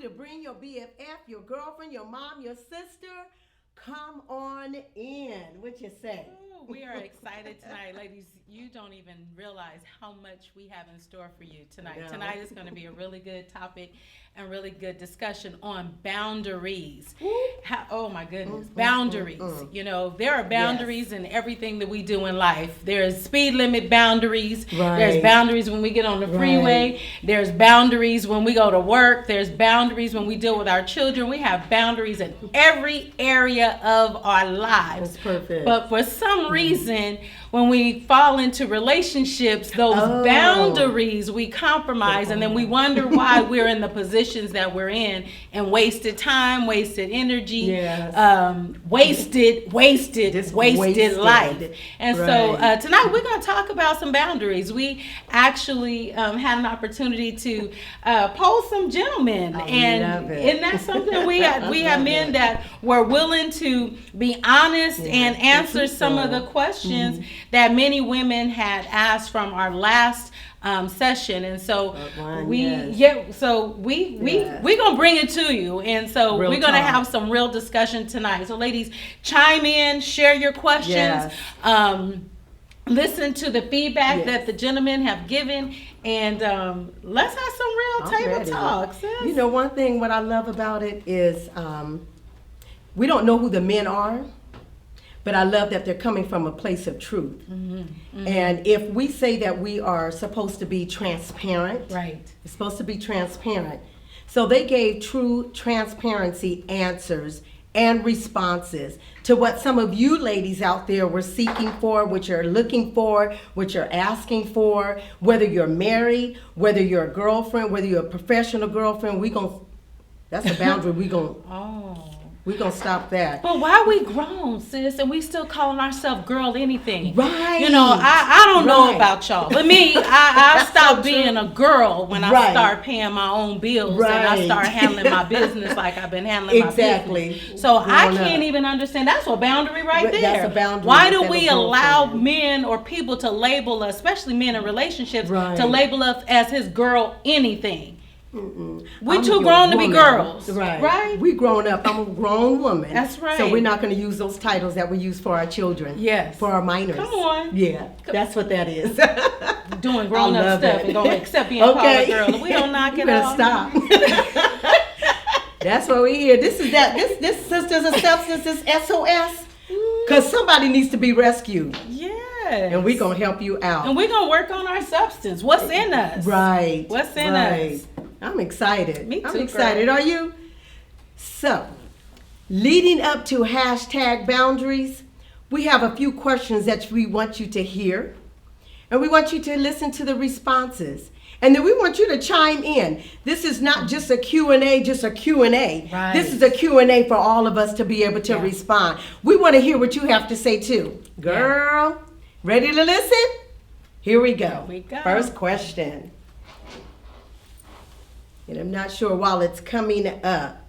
to bring your BFF, your girlfriend, your mom, your sister. Come on in. What you say? Ooh, we are excited tonight, ladies. You don't even realize how much we have in store for you tonight. No. Tonight is going to be a really good topic and really good discussion on boundaries. Oh my goodness, boundaries. You know, there are boundaries in everything that we do in life. There's speed limit boundaries. Right. There's boundaries when we get on the freeway. There's boundaries when we go to work. There's boundaries when we deal with our children. We have boundaries in every area of our lives. That's perfect. But for some reason, when we fall into relationships, those boundaries we compromise, and then we wonder why we're in the positions that we're in, and wasted time, wasted energy, wasted life. And so tonight we're going to talk about some boundaries. We actually had an opportunity to poll some gentlemen, and that's something we have men that were willing to be honest and answer some of the questions that many women had asked from our last session. And so we're gonna bring it to you, and so we're gonna have some real discussion tonight. So ladies, chime in, share your questions, listen to the feedback that the gentlemen have given, and let's have some real table talk, sis. You know, one thing what I love about it is we don't know who the men are, but I love that they're coming from a place of truth. And if we say that we are supposed to be transparent, it's supposed to be transparent. So they gave true transparency answers and responses to what some of you ladies out there were seeking for, what you're looking for, what you're asking for, whether you're married, whether you're a girlfriend, whether you're a professional girlfriend. That's a boundary we're going to stop that. But why we grown, sis, and we still calling ourselves girl anything? Right. You know, I don't know about y'all. But me, I stopped being a girl when I start paying my own bills and I start handling my business like I've been handling my business. So I can't even understand. That's a boundary right there. That's a boundary. Why do we allow men or people to label us, especially men in relationships, to label us as his girl anything? We too grown to be girls, right? We grown up. I'm a grown woman. That's right. So we're not going to use those titles that we use for our children. Yes. For our minors. Come on. Yeah. That's what that is. Doing grown up stuff and going to accept being called a girl. We don't knock it off. Stop. That's what we hear. This Sisters of Substance is SOS. Because somebody needs to be rescued. Yes. And we're going to help you out. And we're going to work on our substance. What's in us? Right. What's in us? I'm excited. Me too, I'm excited. girl. Are you? So, leading up to #boundaries, we have a few questions that we want you to hear. And we want you to listen to the responses. And then we want you to chime in. This is not just a Q&A, just a Q&A. Right. This is a Q&A for all of us to be able to respond. We want to hear what you have to say too. Girl, ready to listen? Here we go. Here we go. First question. And I'm not sure while it's coming up,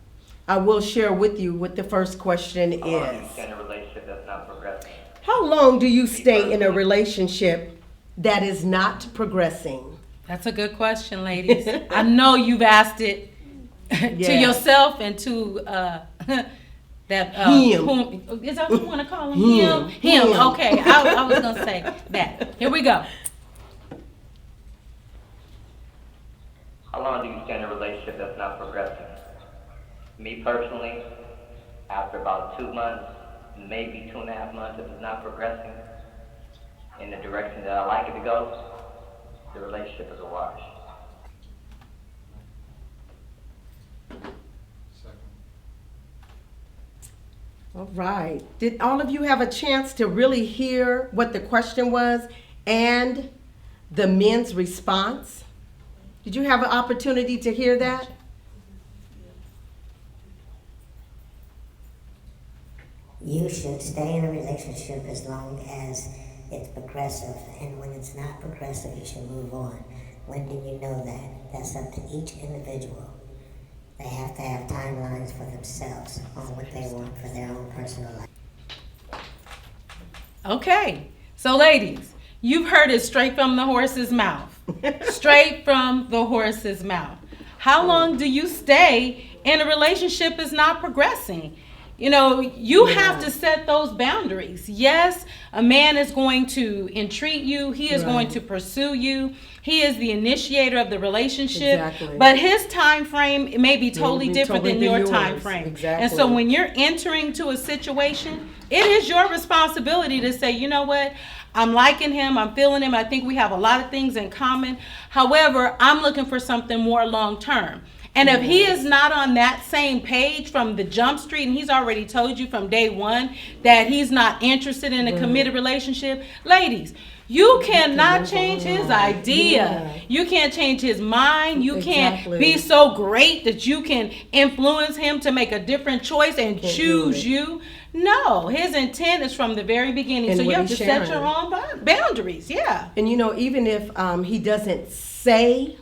I will share with you what the first question is. How long do you stay in a relationship that's not progressing? How long do you stay in a relationship that is not progressing? That's a good question, ladies. I know you've asked it to yourself and to that him. Whom, is that what you want to call him? Him. Okay, I was gonna say that. Here we go. How long do you stay in a relationship that's not progressing? Me personally, after about 2 months, maybe 2.5 months, if it's not progressing in the direction that I like it to go, the relationship is a wash. All right. Did all of you have a chance to really hear what the question was and the men's response? Did you have an opportunity to hear that? You should stay in a relationship as long as it's progressive, and when it's not progressive, you should move on. When do you know that? That's up to each individual. They have to have timelines for themselves on what they want for their own personal life. Okay, so ladies, you've heard it straight from the horse's mouth. Straight from the horse's mouth. How long do you stay in a relationship is not progressing? You know, you have to set those boundaries. Yes, a man is going to entreat you. He is going to pursue you. He is the initiator of the relationship. Exactly. But his time frame may be totally different than your yours. time frame. Exactly. And so when you're entering to a situation, it is your responsibility to say, you know what? I'm liking him. I'm feeling him. I think we have a lot of things in common. However, I'm looking for something more long term. And if he is not on that same page from the jump street, and he's already told you from day one that he's not interested in a committed relationship, ladies, you cannot change his idea. Yeah. You can't change his mind. You Exactly. can't be so great that you can influence him to make a different choice and Can't choose do it. you. No, his intent is from the very beginning. And so you what have to he's set sharing. your own boundaries. Yeah. And you know, even if he doesn't say,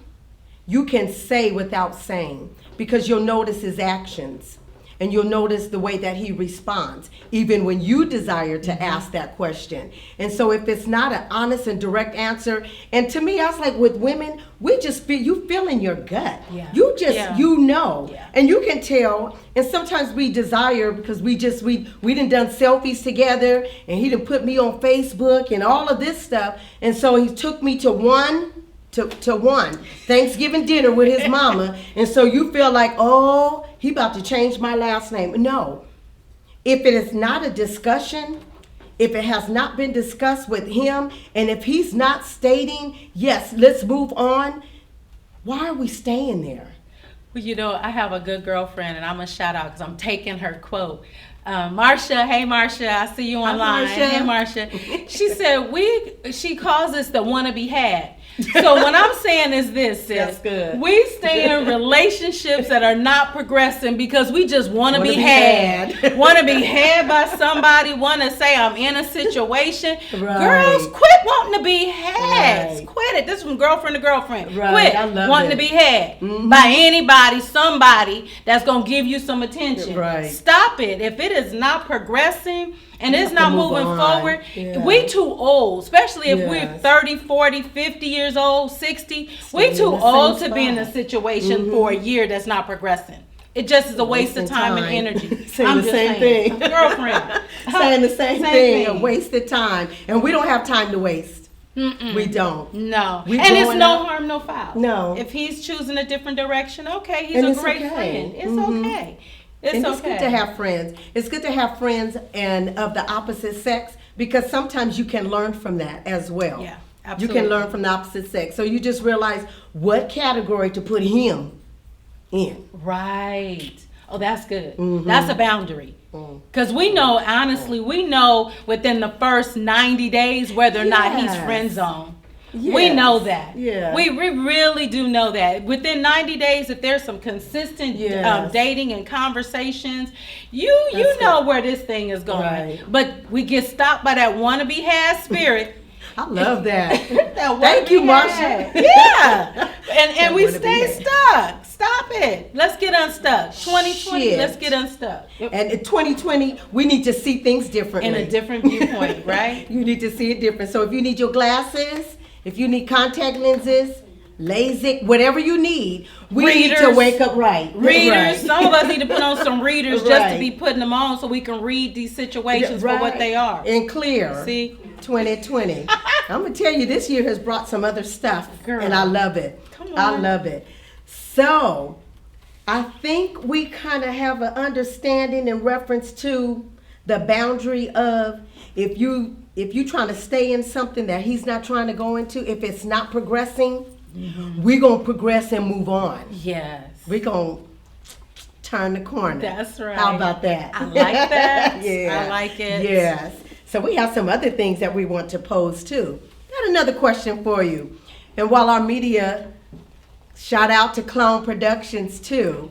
you can say without saying, because you'll notice his actions and you'll notice the way that he responds, even when you desire to ask that question. And so if it's not an honest and direct answer, and to me, I was like, with women, we just feel, you feel in your gut. Yeah. You just, Yeah. you know, Yeah. and you can tell, and sometimes we desire, because we done selfies together, and he done put me on Facebook and all of this stuff, and so he took me to one Thanksgiving dinner with his mama, and so you feel like, oh, he about to change my last name. No. If it is not a discussion, if it has not been discussed with him, and if he's not stating, yes, let's move on, why are we staying there? Well, you know, I have a good girlfriend, and I'm going to shout out because I'm taking her quote. Marcia, hey Marcia, I see you online. Marcia. Hey Marcia. She said, she calls us the wanna be had. So what I'm saying is this, sis. That's good. We stay in relationships that are not progressing because we just want to be had. Want to be had by somebody, want to say I'm in a situation. Right. Girls, quit wanting to be had. Right. Quit it. This is from girlfriend to girlfriend. Right. I Quit love wanting it. to be had by anybody, somebody that's going to give you some attention. Right. Stop it. If it is not progressing and You it's have to not move moving on. forward, Yeah. we too old, especially if we're Yes. 30, 40, 50 years old, 60. We in too the same old to be in a spot. situation for a year that's not progressing. It just is a waste of Wasting time and time. energy. Saying I'm the just same saying. thing. Girlfriend. Saying the same thing, a wasted time. And we don't have time to waste. We don't. No. We And it's growing no up- harm, no foul. No. If he's choosing a different direction, okay, he's And a it's great okay. friend. It's Mhm. okay. It's And okay. it's good to have friends. It's good to have friends and of the opposite sex, because sometimes you can learn from that as well. Yeah, You absolutely. can learn from the opposite sex. So you just realize what category to put him in. Right. Oh, that's good. Mhm. That's a boundary. Mm. Because we know, honestly, we know within the first 90 days whether or not he's Yes. friend zone. Yes. We know that. Yeah. We really do know that. Within 90 days, if there's some consistent Yes. dating and conversations, you That's know it. where this thing is going. Right. But we get stopped by that wanna-be had spirit. I love that. That Thank you, wanna-be Marsha. had. Yeah. And That we wanna-be stay had. stuck. Stop it. Let's get unstuck. 2020, Shit. let's get unstuck. And in 2020, we need to see things differently. In a different viewpoint, right? You need to see it different. So if you need your glasses, if you need contact lenses, LASIK, whatever you need, we need to Readers. wake up right. Readers. Right. Some of us need to put on some readers just to Right. be putting them on so we can read these situations for what Right. they are. And clear. See? 2020. I'm going to tell you, this year has brought some other stuff. Girl. And I love it. Come I on. love it. So, I think we kind of have an understanding in reference to the boundary of if you trying to stay in something that he's not trying to go into, if it's not progressing, we're going to progress and move on. Yes. We're going to turn the corner. That's right. How about that? I like that. Yeah. I like it. Yes. So we have some other things that we want to pose too. Got another question for you. And while our media, shout out to Clone Productions too,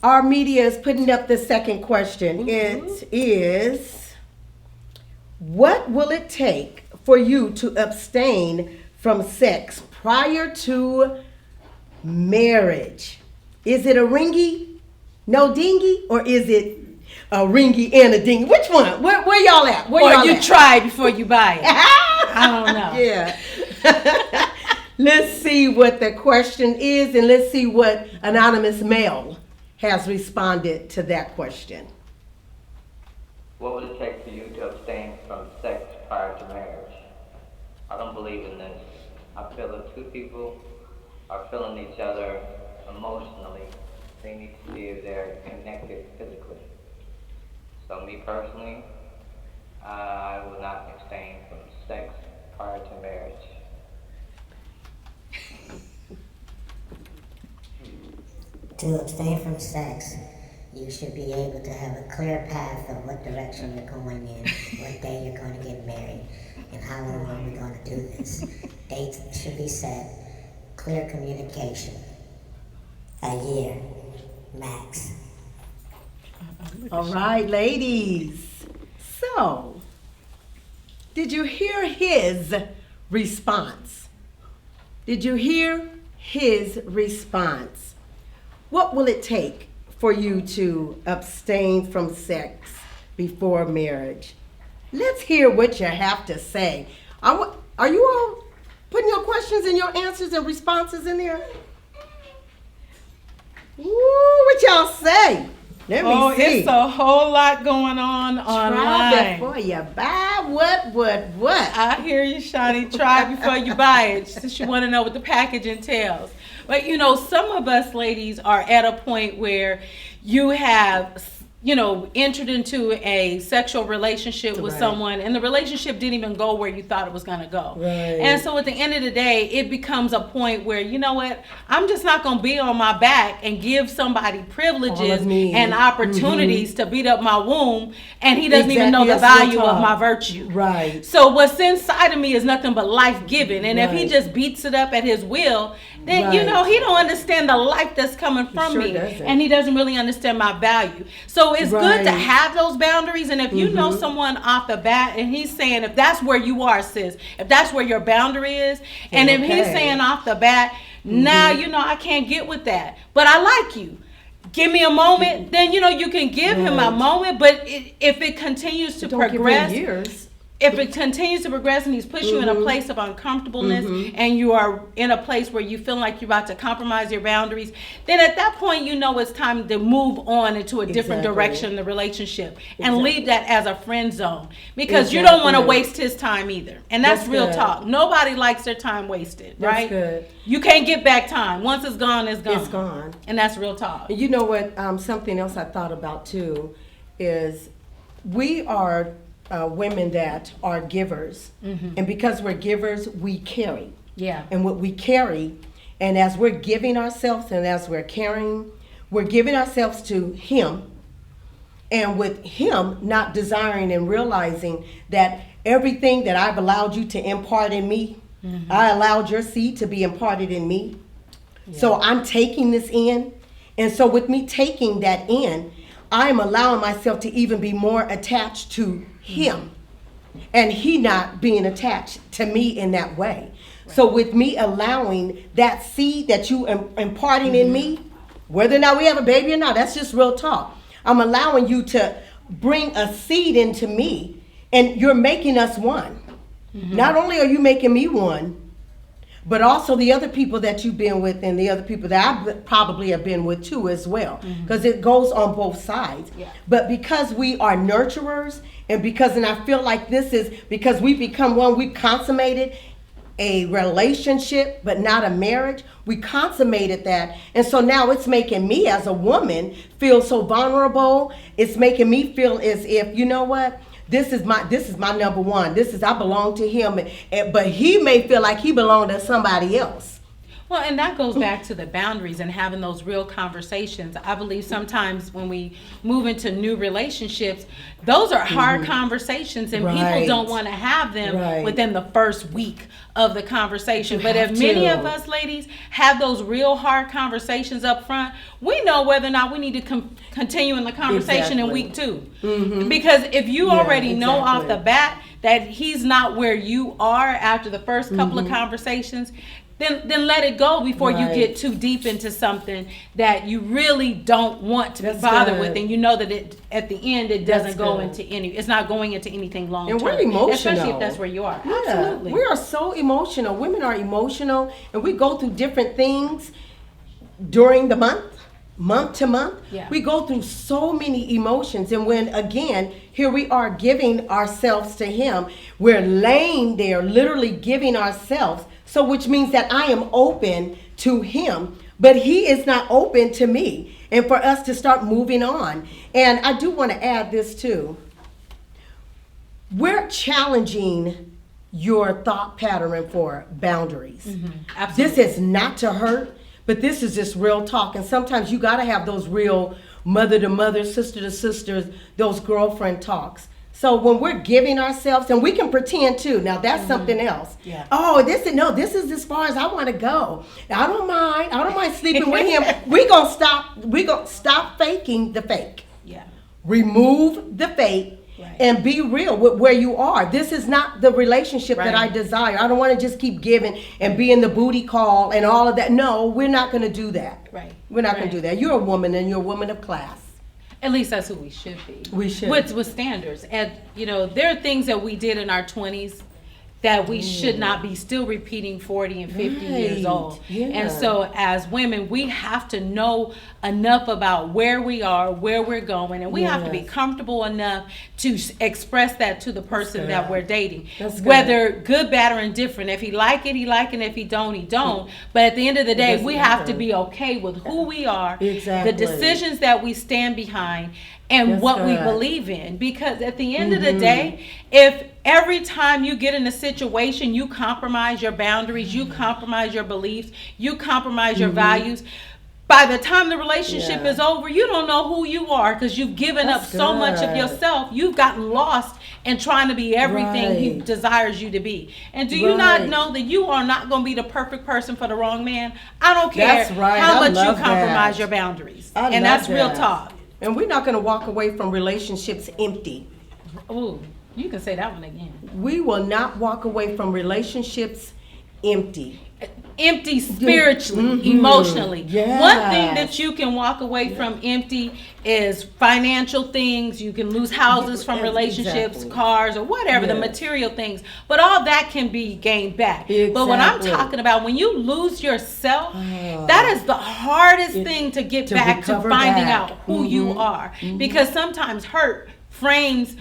our media is putting up the second question. It is, what will it take for you to abstain from sex prior to marriage? Is it a ringy, no dingy, or is it a ringy and a dingy? Which one? Where y'all at? Where Or y'all you at? try before you buy it. I don't know. Yeah. Let's see what the question is, and let's see what anonymous male has responded to that question. What would it take for you to abstain from sex prior to marriage? I don't believe in this. I feel if two people are feeling each other emotionally, they need to see if they're connected physically. So me personally, I would not abstain from sex prior to marriage. To abstain from sex, you should be able to have a clear path of what direction you're going in, what day you're going to get married, and how long are we going to do this. Dates should be set, clear communication, a year max. All right, ladies. So, did you hear his response? Did you hear his response? What will it take for you to abstain from sex before marriage? Let's hear what you have to say. Are you all putting your questions and your answers and responses in there? Ooh, what y'all say? Let me see. It's a whole lot going on online. Try before you buy. What? I hear you, Shawty. Try before you buy it, since you want to know what the package entails. But, some of us ladies are at a point where you have, entered into a sexual relationship with someone, and the relationship didn't even go where you thought it was going to go. Right. And so at the end of the day, it becomes a point where, you know what, I'm just not going to be on my back and give somebody privileges and opportunities to beat up my womb, and he doesn't even know the value of my virtue. Right. So what's inside of me is nothing but life-giving, and if he just beats it up at his will, then, he don't understand the life that's coming from me, and he doesn't really understand my value. So it's good to have those boundaries, and if you know someone off the bat and he's saying, if that's where you are, sis, if that's where your boundary is, and if he's saying off the bat, now, I can't get with that, but I like you. Give me a moment, then, you can give him a moment, but if it continues to progress, if it continues to progress and he's pushed you in a place of uncomfortableness and you are in a place where you feel like you're about to compromise your boundaries, then at that point, it's time to move on into a different direction in the relationship and leave that as a friend zone, because you don't want to waste his time either. And that's real talk. Nobody likes their time wasted, right? That's good. You can't get back time. Once it's gone, it's gone. It's gone. And that's real talk. You know what? Something else I thought about too is we are women that are givers, and because we're givers, we carry. Yeah. And what we carry, and as we're giving ourselves and as we're carrying, we're giving ourselves to him, and with him not desiring and realizing that everything that I've allowed you to impart in me, I allowed your seed to be imparted in me. So I'm taking this in, and so with me taking that in, I'm allowing myself to even be more attached to him, and he not being attached to me in that way. So with me allowing that seed that you imparting in me, whether or not we have a baby or not, that's just real talk. I'm allowing you to bring a seed into me, and you're making us one. Not only are you making me one, but also the other people that you've been with and the other people that I probably have been with too as well, because it goes on both sides. But because we are nurturers, and I feel like this is because we become one, we consummated a relationship but not a marriage. We consummated that, and so now it's making me as a woman feel so vulnerable. It's making me feel as if, you know what, this is my number one. I belong to him, but he may feel like he belonged to somebody else. Well, and that goes back to the boundaries and having those real conversations. I believe sometimes when we move into new relationships, those are hard conversations, and people don't want to have them within the first week of the conversation. But if many of us ladies have those real hard conversations up front, we know whether or not we need to continue in the conversation in week 2. Because if you already know off the bat that he's not where you are after the first couple of conversations, then let it go before you get too deep into something that you really don't want to be bothered with, and you know that it at the end it doesn't go into it's not going into anything long term. And we're emotional, especially if that's where you are. Yeah, absolutely, we are so emotional. Women are emotional, and we go through different things during the month to month. Yeah. We go through so many emotions, and when again here we are giving ourselves to him, we're laying there literally giving ourselves, so which means that I am open to him, but he is not open to me, and for us to start moving on. And I do want to add this too. We're challenging your thought pattern for boundaries. This is not to hurt, but this is just real talk. And sometimes you got to have those real mother to mother, sister to sisters, those girlfriend talks. So when we're giving ourselves, and we can pretend too. Now that's something else. Yeah. Oh, this is as far as I want to go. I don't mind sleeping with him. We gonna stop faking the fake. yeah, Remove the fake. Right. And be real with where you are. This is not the relationship that I desire. I don't want to just keep giving and be in the booty call and all of that. No, we're not going to do that. Right. We're not going to do that. You're a woman, and you're a woman of class. At least that's who we should be. We should. With standards. And, there are things that we did in our 20s that we should not be still repeating 40 and 50 years old. Yeah. And so as women, we have to know enough about where we are, where we're going, and we have to be comfortable enough to express that to the person that we're dating. Whether good, bad, or indifferent. If he like it, he like it. If he don't, he don't. But at the end of the day, we have to be okay with who we are, the decisions that we stand behind, and what we believe in. Because at the end of the day, if every time you get in a situation, you compromise your boundaries, you compromise your beliefs, you compromise your values, by the time the relationship is over, you don't know who you are, because you've given up so much of yourself. You've gotten lost in trying to be everything he desires you to be. And do you not know that you are not going to be the perfect person for the wrong man? I don't care how much you compromise your boundaries. And that's real talk. And we're not going to walk away from relationships empty. Ooh, you can say that one again. We will not walk away from relationships empty. Empty spiritually, emotionally. Yes. One thing that you can walk away from empty is financial things. You can lose houses from relationships, cars, or whatever, the material things. But all that can be gained back. But what I'm talking about, when you lose yourself, that is the hardest thing to get back to finding out who you are. Because sometimes hurt frames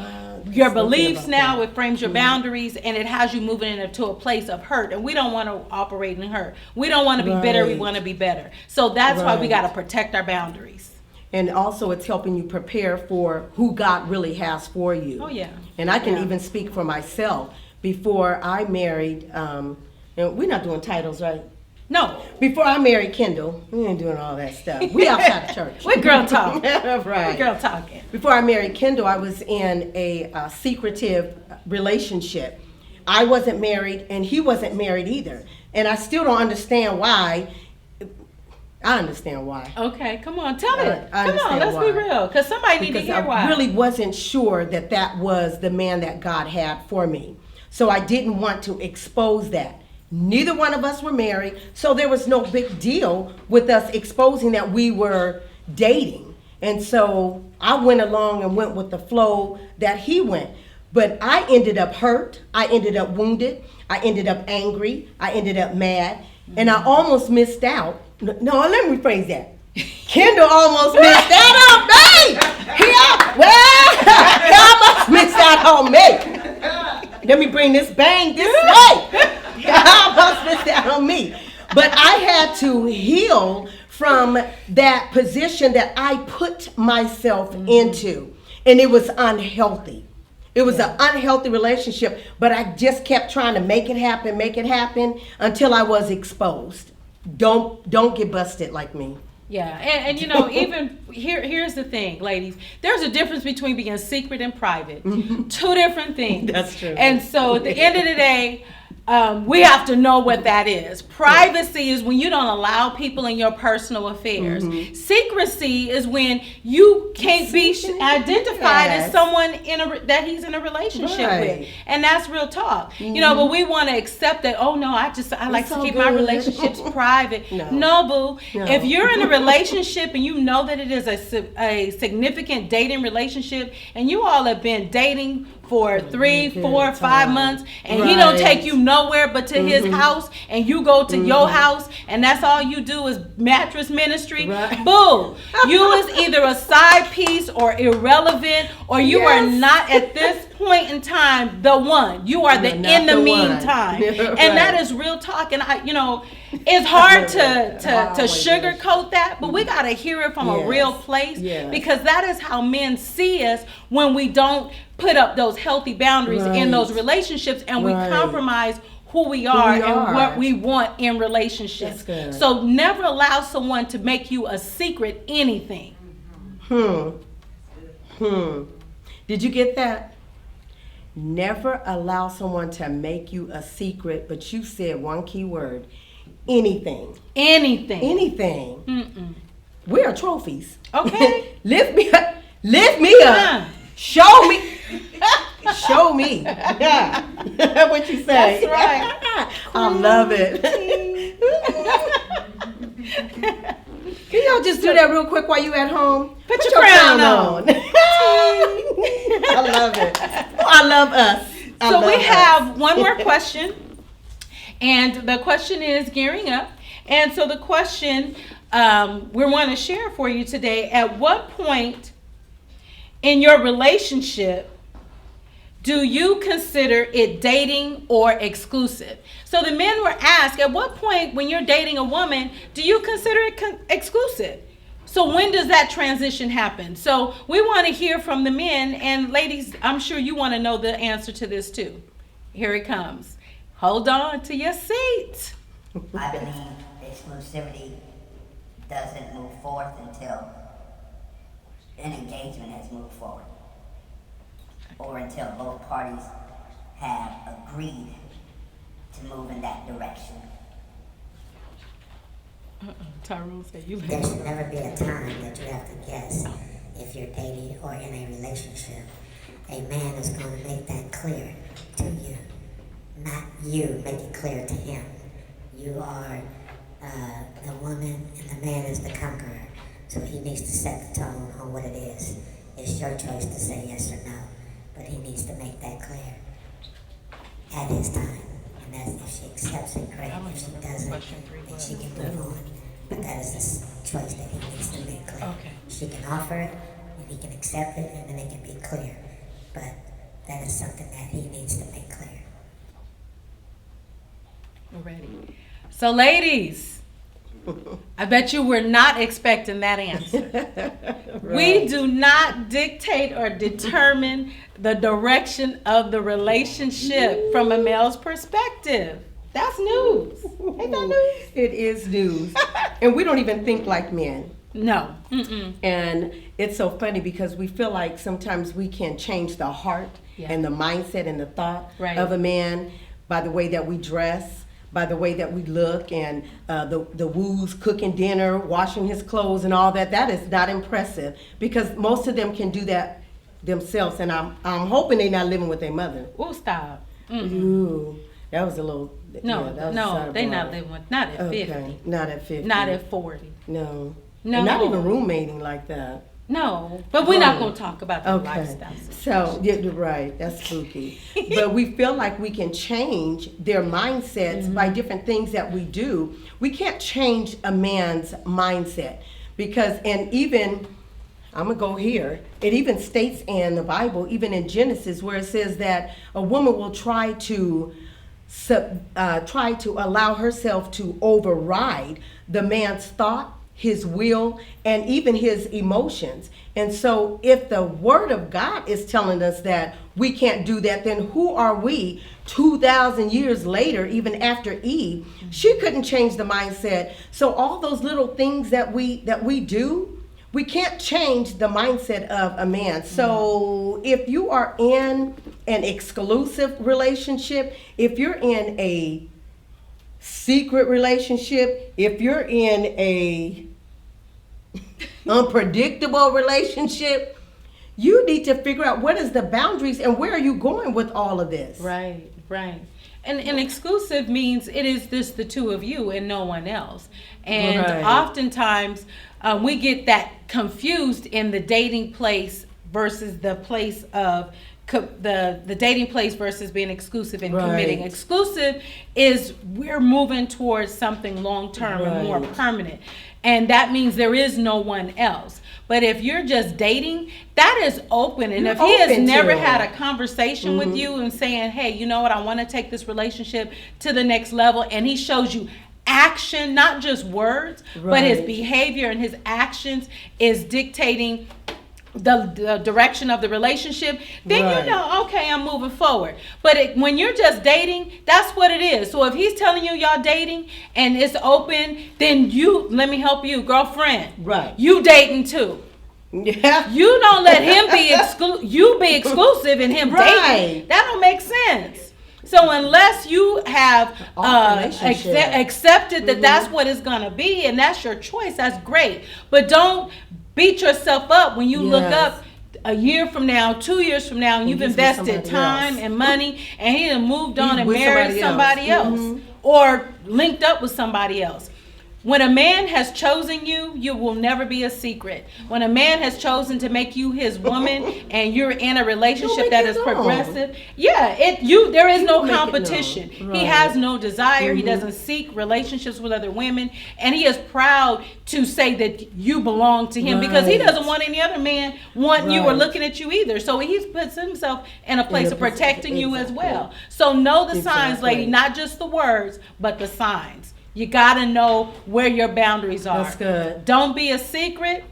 your beliefs now, it frames your boundaries, and it has you moving into a place of hurt. And we don't want to operate in hurt. We don't want to be bitter, we want to be better. So that's why we got to protect our boundaries. And also it's helping you prepare for who God really has for you. Oh, yeah. And I can even speak for myself. Before I married, and we're not doing titles, right? No. Before I married Kendall, we ain't doing all that stuff. We outside the church. We're girl talk. Right. We're girl talking. Before I married Kendall, I was in a secretive relationship. I wasn't married, and he wasn't married either. And I still don't understand why. I understand why. Okay, come on, tell me. I Come on, let's why. be real, because somebody need to hear why. I really wasn't sure that that was the man that God had for me. So I didn't want to expose that. Neither one of us were married, so there was no big deal with us exposing that we were dating. And so I went along and went with the flow that he went. But I ended up hurt, I ended up wounded, I ended up angry, I ended up mad, and I almost missed out. No, let me rephrase that. Kendall almost missed out on me. He almost missed out on me. Let me bring this bang this way. He almost missed out on me. But I had to heal from that position that I put myself into. And it was unhealthy. It was an unhealthy relationship, but I just kept trying to make it happen until I was exposed. Don't get busted like me. Yeah, and you know, even here's the thing, ladies. There's a difference between being secret and private. Two different things. That's true. And so at the end of the day, we have to know what that is. Privacy is when you don't allow people in your personal affairs. Secrecy is when you can't be identified as someone that he's in a relationship with, and that's real talk. You know, but we want to accept that. Oh no, I like to keep my relationships private. No, boo. If you're in a relationship and you know that it is a significant dating relationship, and you all have been dating for 3, 4, 5 months, and he don't take you nowhere but to his house, and you go to your house, and that's all you do is mattress ministry. Boo! You is either a side piece or irrelevant, or you are not at this point in time the one. You are the in the meantime, and that is real talk. And it's hard to sugarcoat that, but we got to hear it from a real place, because that is how men see us when we don't put up those healthy boundaries in those relationships, and we compromise who we are and what we want in relationships. So never allow someone to make you a secret anything. Did you get that? Never allow someone to make you a secret, but you said one key word: anything. We are trophies. Okay. Lift me up. Show me. Show me. What you say? That's right. I love it. Can y'all just do that real quick while you at home? Put your crown on. I love it. I love us. So we have one more question, and the question is gearing up. And so the question we want to share for you today: at what point in your relationship do you consider it dating or exclusive? So the men were asked, at what point when you're dating a woman do you consider it exclusive? So when does that transition happen? So we want to hear from the men, and ladies, I'm sure you want to know the answer to this too. Here it comes. Hold on to your seat. I believe exclusivity doesn't move forth until an engagement has moved forward, or until both parties have agreed to move in that direction. Tyrone said you. There should never be a time that you have to guess if you're dating or in a relationship. A man is going to make that clear to you, not you make it clear to him. You are the woman and the man is the conqueror. So he needs to set the tone on what it is. It's your choice to say yes or no, but he needs to make that clear at his time. And that's, if she accepts it, great. If she doesn't, then she can move on. But that is the choice that he needs to make clear. She can offer it, and he can accept it, and then it can be clear. But that is something that he needs to make clear. We're ready. So ladies, I bet you were not expecting that answer. We do not dictate or determine the direction of the relationship from a male's perspective. That's news. Ain't that news? It is news. And we don't even think like men. No. And it's so funny because we feel like sometimes we can change the heart and the mindset and the thought of a man by the way that we dress, by the way that we look, and the woos, cooking dinner, washing his clothes and all that. That is not impressive because most of them can do that themselves, and I'm hoping they're not living with their mother. Ooh, stop. Ooh, that was a little. No, they not living with, not at 50. Not at 50. Not at 40. No. And not even roommating like that. No, but we're not going to talk about the lifestyle situation. So, you're right, that's spooky. But we feel like we can change their mindsets by different things that we do. We can't change a man's mindset because, and even, I'm going to go here, it even states in the Bible, even in Genesis, where it says that a woman will try to allow herself to override the man's thought, his will, and even his emotions. And so if the word of God is telling us that we can't do that, then who are we 2,000 years later, even after Eve? She couldn't change the mindset. So all those little things that we do, we can't change the mindset of a man. So if you are in an exclusive relationship, if you're in a secret relationship, if you're in a unpredictable relationship, you need to figure out what is the boundaries and where are you going with all of this. Right. And exclusive means it is just the two of you and no one else. And oftentimes we get that confused in the dating place versus the place of the dating place versus being exclusive and committing. Exclusive is we're moving towards something long-term and more permanent. And that means there is no one else. But if you're just dating, that is open. And if he has never had a conversation with you and saying, hey, you know what, I want to take this relationship to the next level, and he shows you action, not just words, but his behavior and his actions is dictating the direction of the relationship, then you know, okay, I'm moving forward. But when you're just dating, that's what it is. So if he's telling you y'all dating and it's open, then let me help you, girlfriend. You dating too. Yeah. You don't let him be exclusive and him dating. That don't make sense. So unless you have accepted that that's what it's going to be and that's your choice, that's great. But don't beat yourself up when you look up a year from now, 2 years from now, and you've invested time and money and he done moved on and married somebody else or linked up with somebody else. When a man has chosen you, you will never be a secret. When a man has chosen to make you his woman and you're in a relationship that is progressive, there is no competition. He has no desire. He doesn't seek relationships with other women. And he is proud to say that you belong to him because he doesn't want any other man wanting you or looking at you either. So he puts himself in a place of protecting you as well. So know the signs, lady, not just the words, but the signs. You got to know where your boundaries are. That's good. Don't be a secret.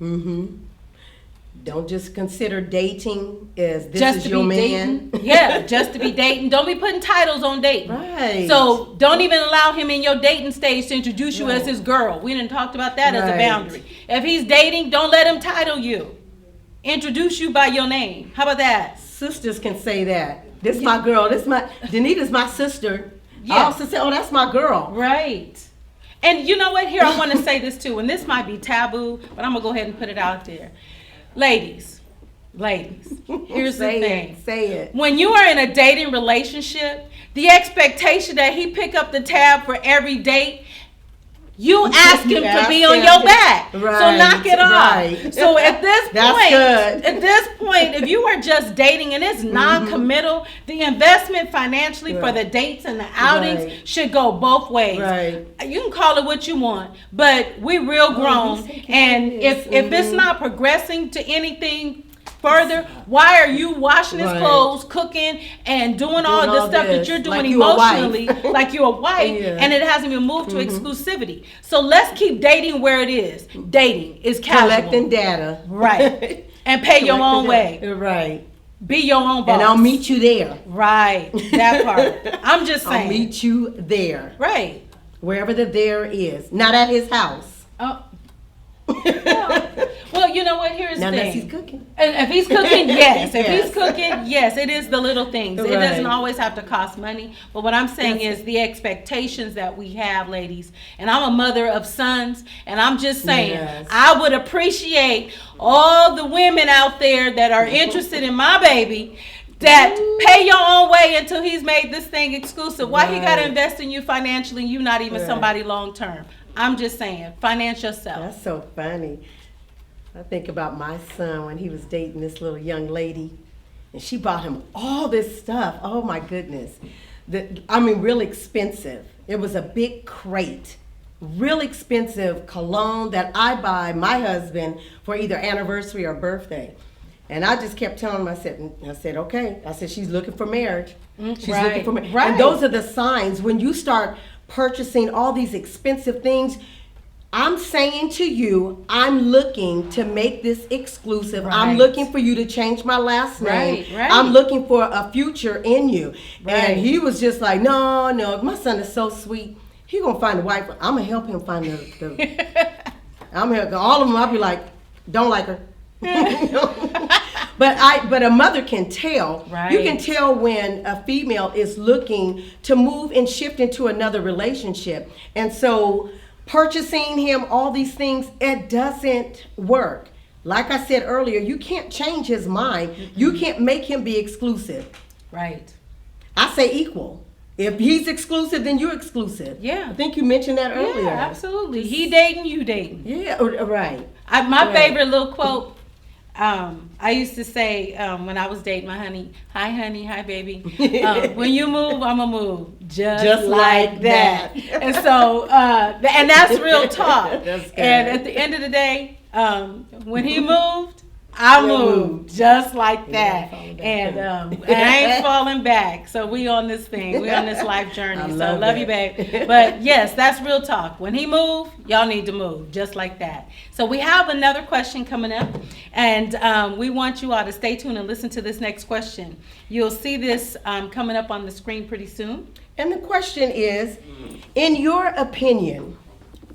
Don't just consider dating as this is your man. Just to be dating. Don't be putting titles on dating. Right. So don't even allow him in your dating stage to introduce you as his girl. We didn't talk about that as a boundary. If he's dating, don't let him title you. Introduce you by your name. How about that? Sisters can say that. This is my girl. Danita's my sister. I also say, oh, that's my girl. Right. And you know what? Here, I want to say this too, and this might be taboo, but I'm going to go ahead and put it out there. Ladies, here's the thing. Say it. When you are in a dating relationship, the expectation that he pick up the tab for every date, you ask him to be on your back. So knock it off. So at this point, if you are just dating and it's non-committal, the investment financially for the dates and the outings should go both ways. You can call it what you want, but we real grown. And if it's not progressing to anything further, why are you washing his clothes, cooking, and doing all the stuff that you're doing emotionally, like you're a wife, and it hasn't even moved to exclusivity? So let's keep dating where it is. Dating is casual. Collecting data. And pay your own way. Be your own boss. And I'll meet you there. That part. I'm just saying. I'll meet you there. Wherever the there is. Not at his house. Well, you know what? Here's the thing. Unless he's cooking. And if he's cooking, yes. If he's cooking, yes. It is the little things. It doesn't always have to cost money. But what I'm saying is the expectations that we have, ladies. And I'm a mother of sons. And I'm just saying, I would appreciate all the women out there that are interested in my baby that pay your own way until he's made this thing exclusive. Why he got to invest in you financially and you not even somebody long term? I'm just saying, finance yourself. That's so funny. I think about my son when he was dating this little young lady, and she bought him all this stuff. Oh my goodness. Real expensive. It was a big crate. Real expensive cologne that I buy my husband for either anniversary or birthday. And I just kept telling him, I said, okay. I said, she's looking for marriage. She's looking for marriage. And those are the signs when you start purchasing all these expensive things. I'm saying to you, I'm looking to make this exclusive. I'm looking for you to change my last name. I'm looking for a future in you. And he was just like, no, my son is so sweet. He gonna find a wife. I'm gonna help him find I'm gonna help all of them. I'll be like, Don't like her. But a mother can tell. Right. You can tell when a female is looking to move and shift into another relationship. And so purchasing him all these things, it doesn't work. Like I said earlier, you can't change his mind. You can't make him be exclusive. Right. I say equal. If he's exclusive, then you're exclusive. Yeah. I think you mentioned that earlier. Yeah, absolutely. He dating, you dating. Yeah, right. My Right. favorite little quote, I used to say when I was dating my honey, hi honey, hi baby. When you move, I'ma move. Just like that. And so, and that's real talk. That's good. And at the end of the day, when he moved, I moved just like that. And I ain't falling back. So we on this thing. We on this life journey. So love you, babe. But yes, that's real talk. When he moved, y'all need to move just like that. So we have another question coming up. And we want you all to stay tuned and listen to this next question. You'll see this coming up on the screen pretty soon. And the question is, in your opinion,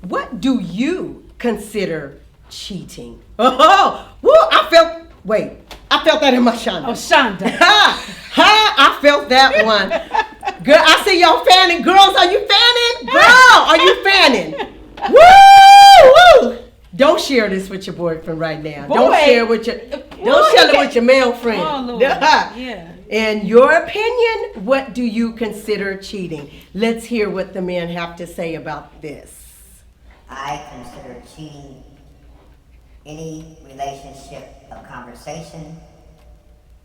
what do you consider cheating? Oh, woo, I felt that in my Shonda. Oh, Shonda. I felt that one. Girl, I see y'all fanning. Girls, are you fanning? Girl, are you fanning? Woo! Don't share this with your boyfriend right now. Don't share it with your male friend. Oh, Lord. Yeah. In your opinion, what do you consider cheating? Let's hear what the men have to say about this. I consider cheating any relationship of conversation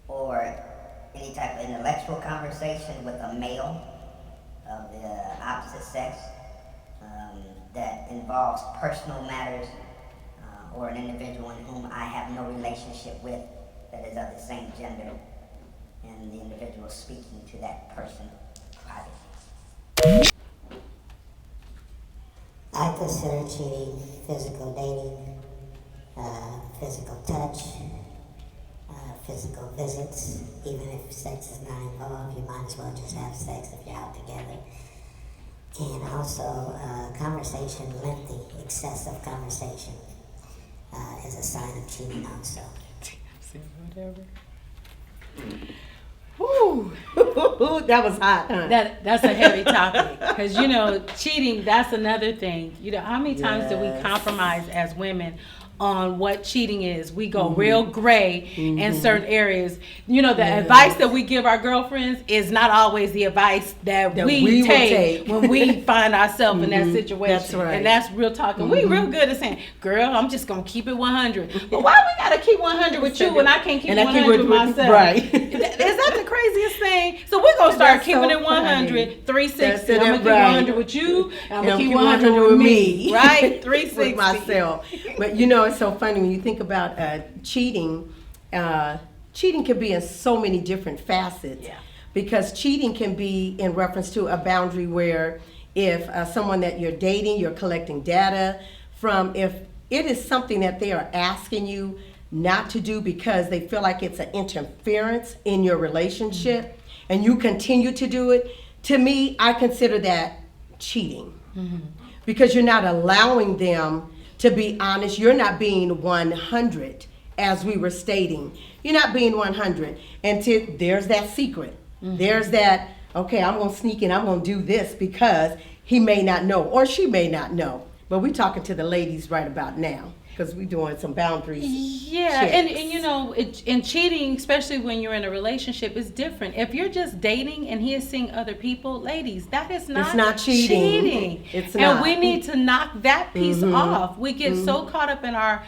or any type of intellectual conversation with a male of the opposite sex that involves personal matters or an individual in whom I have no relationship with that is of the same gender, and the individual speaking to that person privately. I consider cheating physical dating, physical touch, physical visits. Even if sex is not involved, you might as well just have sex if you're out together. And also conversation, lengthy, excessive conversation is a sign of cheating also. Whatever. Ooh, that was hot. Huh? That's a heavy topic because cheating. That's another thing. How many times do we compromise as women on what cheating is? We go real gray in certain areas. The advice that we give our girlfriends is not always the advice that we take when we find ourselves in that situation. That's right. And that's real talk. And we real good at saying, girl, I'm just going to keep it 100. But why we got to keep 100 with you when I can't keep 100 with myself? Right. Is that the craziest thing? So we're going to start keeping it 100, 360. I'm going to keep 100 with you. I'm going to keep 100 with me. Right? 360. With myself. But it's so funny when you think about cheating. Cheating can be in so many different facets. Yeah. Because cheating can be in reference to a boundary where if someone that you're dating, you're collecting data from, if it is something that they are asking you not to do because they feel like it's an interference in your relationship and you continue to do it, to me, I consider that cheating. Because you're not allowing them to be honest. You're not being 100, as we were stating. You're not being 100. And there's that secret. There's that, okay, I'm going to sneak in, I'm going to do this because he may not know or she may not know. But we're talking to the ladies right about now because we're doing some boundaries. Yeah, and cheating, especially when you're in a relationship, is different. If you're just dating and he is seeing other people, ladies, that is not, it's not cheating. It's not. And we need to knock that piece off. We get so caught up in our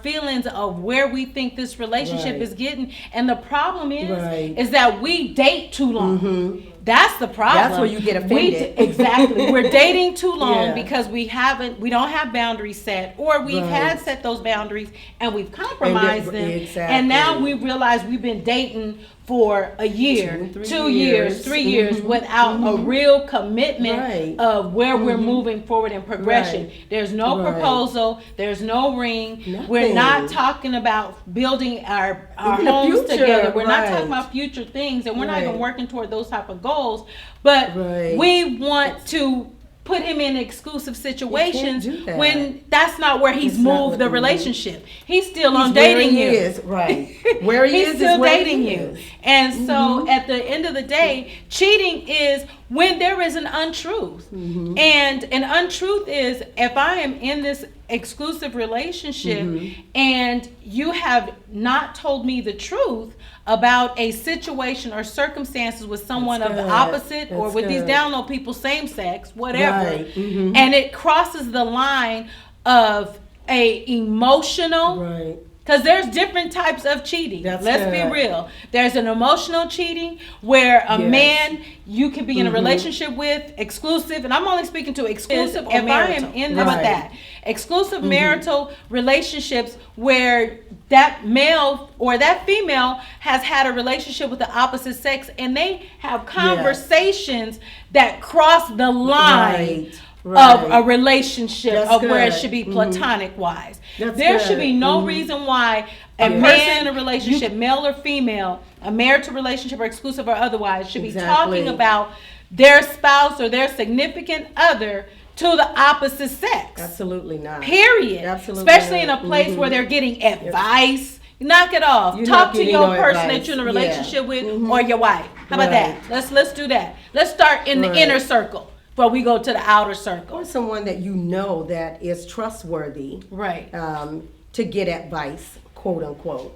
feelings of where we think this relationship is getting. And the problem is that we date too long. That's the problem. That's where you get offended. Exactly. We're dating too long because we don't have boundaries set, or we've had set those boundaries and we've compromised them. Exactly. And now we realize we've been dating for a year, 2 years, 3 years without a real commitment of where we're moving forward in progression. There's no proposal. There's no ring. Nothing. We're not talking about building our homes together. We're not talking about future things, and we're not even working toward those type of goals. But we want to put him in exclusive situations do that. when that's not where he's It's not moved what the he relationship. He's still on He's where dating he you. is, right. Where he He's is still where dating he you. is. And so at the end of the day, cheating is when there is an untruth. And an untruth is if I am in this exclusive relationship and you have not told me the truth about a situation or circumstances with someone That's of the good. opposite or That's with these good. down low people, same sex, whatever, Right. and it crosses the line of a emotional, Right. because there's different types of cheating. That's Let's be good. real. There's an emotional cheating where a Yes. man you can be in a relationship with, exclusive, and I'm only speaking to exclusive or If I am marital. in How about Right. that? Exclusive marital relationships where that male or that female has had a relationship with the opposite sex and they have conversations that cross the line Right. of a relationship That's of where it good. should be platonic wise. That's There good. should be no reason why a Yeah. person in a relationship, male or female, a marital relationship or exclusive or otherwise, should be Exactly. talking about their spouse or their significant other to the opposite sex. Absolutely not. Period. Absolutely Especially in a not. place where they're getting advice. Knock it off. You're Talk not to getting your no person advice. that you're in a Yeah. relationship with or your wife. How about Right. that? Let's do that. Let's start in the Right. inner circle before we go to the outer circle. Or someone that you know that is trustworthy Right. to get advice, quote unquote.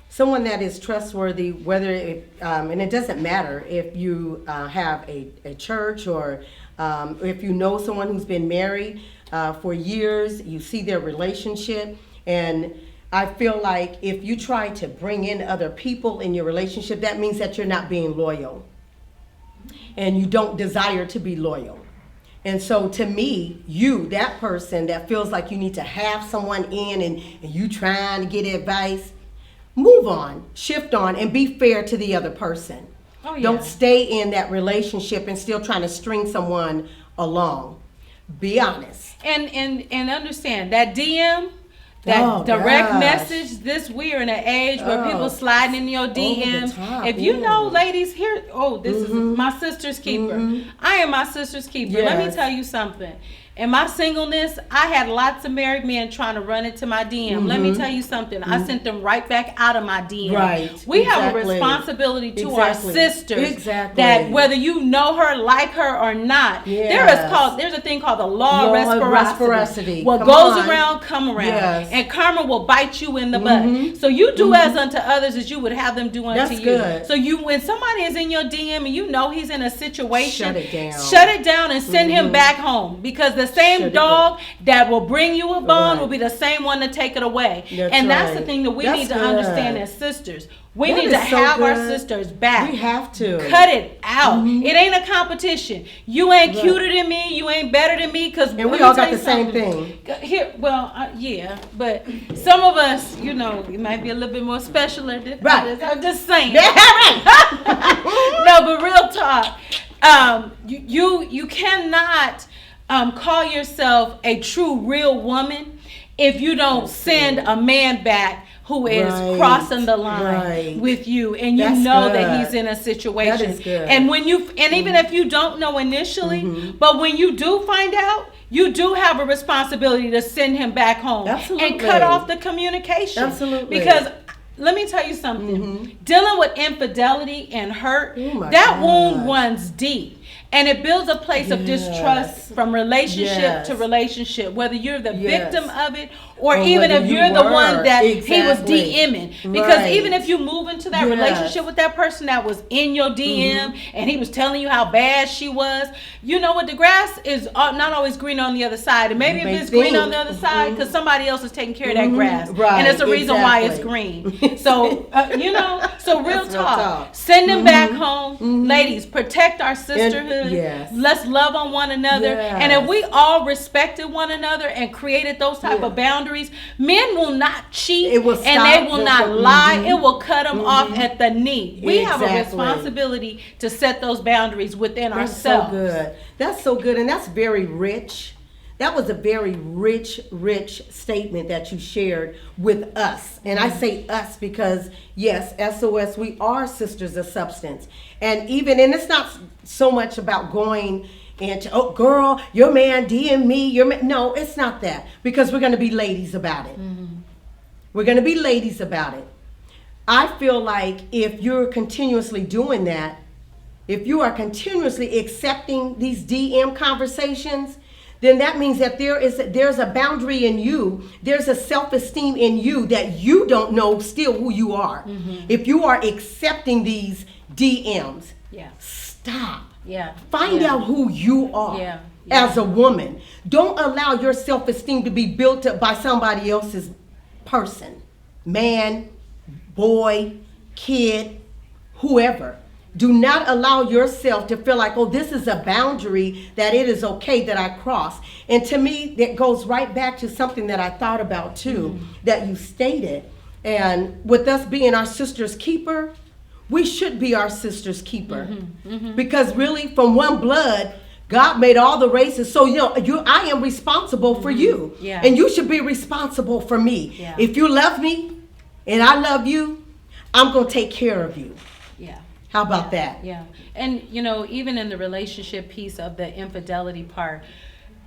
Someone that is trustworthy, whether it, and it doesn't matter if you have a church or if you know someone who's been married for years, you see their relationship, and I feel like if you try to bring in other people in your relationship, that means that you're not being loyal and you don't desire to be loyal. And so to me, you, that person that feels like you need to have someone in and you trying to get advice, move on, shift on, and be fair to the other person. Oh, yeah. Don't stay in that relationship and still trying to string someone along. Be honest. And understand that DM, that Oh, direct gosh. message. We are in an age where people sliding in your DMs. top, If you yeah. know, ladies, here, this is my sister's keeper. I am my sister's keeper. Let me Yes. tell you something. In my singleness, I had lots of married men trying to run into my DM. Let me tell you something. I sent them right back out of my DM. Right. We have a Exactly. responsibility to our Exactly. sisters Exactly. that whether you know her, like her, or not, Yes. there's a thing called the law of Law of reciprocity. reciprocity. What Come goes on. around, come around. Yes. And karma will bite you in the butt. So you do as unto others as you would have them do unto That's you. good. So when somebody is in your DM and you know he's in a situation, Shut it down. Shut it down and send him back home, because the same Shut it dog that will bring you a bone Right. will be the same one to take it away. That's and that's right. the thing that we That's need to good. understand as sisters. We That need to is so have our good. sisters back. We have to. Cut it out. It ain't a competition. You ain't cuter than me. You ain't better than me. Cause And we let me all tell got you the same something. thing. Here, yeah, but some of us, it might be a little bit more special than Right. others. I'm just saying. Yeah, right. No, but real talk. You cannot call yourself a true real woman if you don't send a man back who is Right. crossing the line Right. with you, and you That's know good. that he's in a situation. That is good. And even if you don't know initially, but when you do find out, you do have a responsibility to send him back home Absolutely. and cut off the communication. Absolutely. Because let me tell you something. Dealing with infidelity and hurt, Oh my that wound gosh. runs deep. And it builds a place of Yes. distrust from relationship Yes. to relationship, whether you're the Yes. victim of it or Or even whether if you you're the were. one that he was Exactly. DMing. Because Right. even if you move into that Yes. relationship with that person that was in your DM and he was telling you how bad she was, you know what? The grass is not always green on the other side. And maybe You if may it's green think. on the other side, because somebody else is taking care of that grass. Right. And it's a reason why it's Exactly. green. So, so real That's real talk. talk. Send them back home. Ladies, protect our sisterhood. yes. Let's love on one another. Yes. And if we all respected one another and created those type of boundaries, men will not cheat It will and they stop will them not from- lie. It will cut them off at the knee. We have a Exactly. responsibility to set those boundaries within That's ourselves. so good. That's so good, and that's very rich. That was a very rich statement that you shared with us. And I say us because, yes, SOS, we are sisters of substance. And it's not so much about going and oh, girl, your man DM me. No, it's not that, because we're going to be ladies about it. We're going to be ladies about it. I feel like if you're continuously doing that, if you are continuously accepting these DM conversations, then that means that there's a boundary in you. There's a self-esteem in you that you don't know still who you are. If you are accepting these DMs, stop. Find out who you are as a woman. Don't allow your self-esteem to be built up by somebody else's person, man, boy, kid, whoever. Do not allow yourself to feel like, oh, this is a boundary that it is okay that I cross. And to me, that goes right back to something that I thought about too, that you stated. And with us being our sister's keeper, we should be our sister's keeper. Because really, from one blood, God made all the races. So, I am responsible for you. And you should be responsible for me. If you love me and I love you, I'm going to take care of you. How about that? And even in the relationship piece of the infidelity part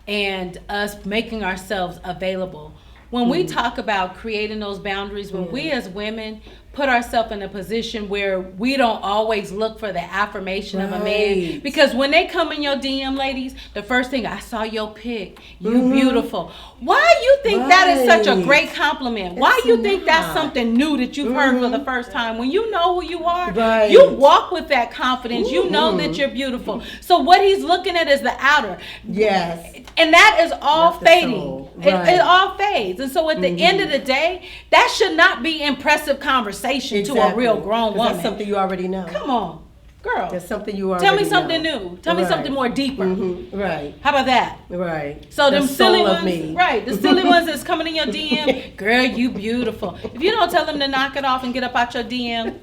and us making ourselves available, when we talk about creating those boundaries, when we as women put ourselves in a position where we don't always look for the affirmation of a man, because when they come in your DM, ladies, the first thing, I saw your pic, you beautiful. Why you think that is such a great compliment? Why you think that's something new that you've heard for the first time? When you know who you are, you walk with that confidence. You know that you're beautiful. So what he's looking at is the outer. And that is all fading. It all fades. And so at the end of the day, that should not be impressive conversation to a real grown woman. That's something you already know. Come on, girl. That's something you already know. Tell me something know. new. Tell me something more deeper. Right. How about that? Right. So them silly ones, the silly ones that's coming in your DM, girl, you beautiful. If you don't tell them to knock it off and get up out your DM.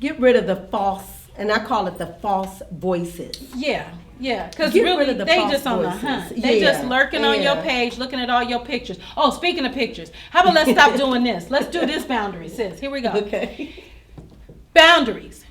Get rid of the false, and I call it the false voices. Because really, they just on the hunt. They just lurking on your page, looking at all your pictures. Oh, speaking of pictures, how about let's stop doing this? Let's do this boundary, sis. Here we go. Okay. Boundaries.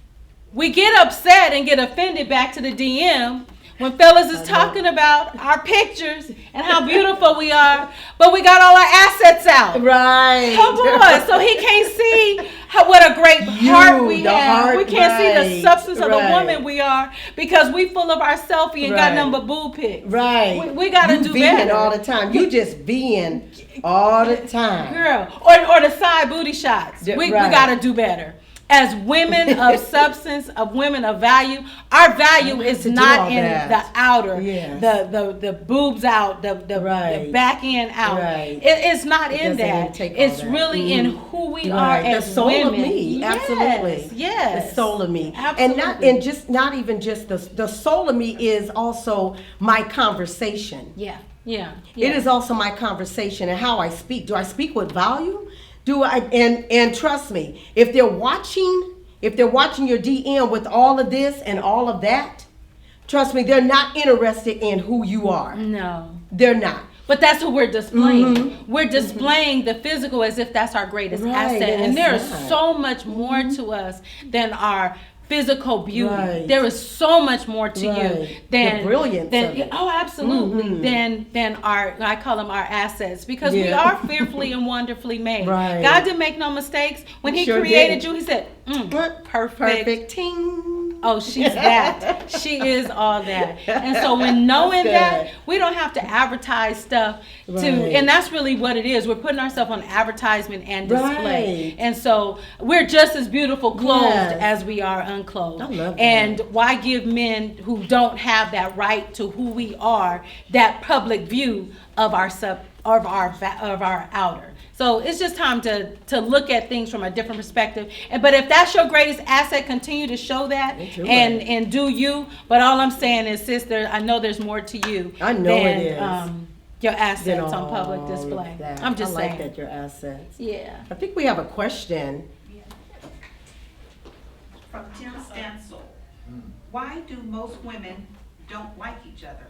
We get upset and get offended back to the DM when fellas is talking about our pictures and how beautiful we are, but we got all our assets out. Right. Come on. So he can't see what a great heart we have. We can't see the substance of the woman we are because we full of our selfie and got nothing but boob pics. Right. We got to do better. all the time. You just being all the time. Girl. Or the side booty shots. We got to do better. As women of substance, of women of value, our value is not in the outer, the boobs out, the back end out. It's not in that. It's really in who we are as the soul women. Of me, absolutely. Yes, the soul of me, absolutely. and not even just the soul of me is also my conversation. Yeah. It is also my conversation and how I speak. Do I speak with value? Do I and trust me, if they're watching your DM with all of this and all of that, trust me, they're not interested in who you are. No. They're not. But that's what we're displaying. We're displaying the physical as if that's our greatest asset. And there is so much more to us than our physical beauty. There is so much more to you than the brilliance of it. Oh, absolutely. Than our, I call them our assets, because we are fearfully and wonderfully made. God didn't make no mistakes. When he created you, he said, perfect. Ting. Oh, she's that. She is all that. And so when knowing that, we don't have to advertise stuff and that's really what it is. We're putting ourselves on advertisement and display. And so we're just as beautiful clothed as we are unclothed. I love that. And why give men who don't have that right to who we are that public view of our outer? So it's just time to look at things from a different perspective. But if that's your greatest asset, continue to show that and do you. But all I'm saying is, sister, I know there's more to you. I know it is. Your assets on public display. I'm just saying. I like that, your assets. Yeah. I think we have a question. From Tim Stansel. Why do most women don't like each other?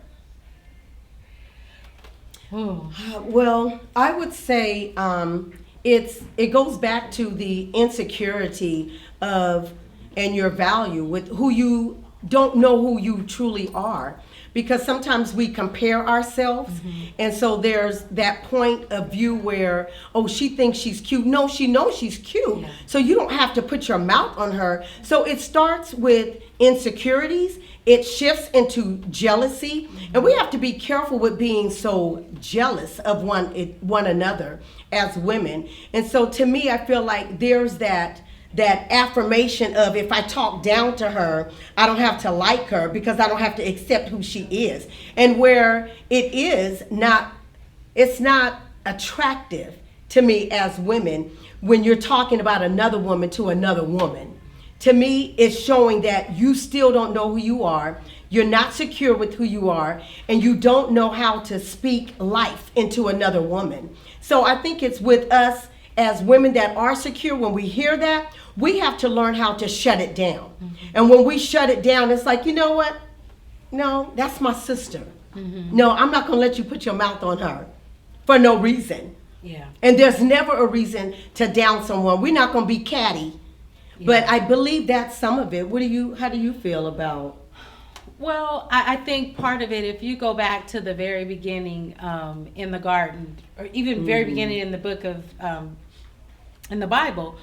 Well, I would say it goes back to the insecurity of and your value with who you don't know who you truly are. because sometimes we compare ourselves. And so there's that point of view where, oh, she thinks she's cute. No, she knows she's cute. Yeah. So you don't have to put your mouth on her. So it starts with insecurities. It shifts into jealousy. And we have to be careful with being so jealous of one another as women. And so to me, I feel like there's that affirmation of, if I talk down to her, I don't have to like her because I don't have to accept who she is. And where it's not attractive to me as women when you're talking about another woman to another woman. To me, it's showing that you still don't know who you are, you're not secure with who you are, and you don't know how to speak life into another woman. So I think it's with us as women that are secure, when we hear that, we have to learn how to shut it down. And when we shut it down, it's like, you know what? No, that's my sister. No, I'm not going to let you put your mouth on her for no reason. Yeah. And there's never a reason to down someone. We're not going to be catty. Yeah. But I believe that's some of it. How do you feel about? Well, I think part of it, if you go back to the very beginning in the garden, or even very beginning in the book of, in the Bible,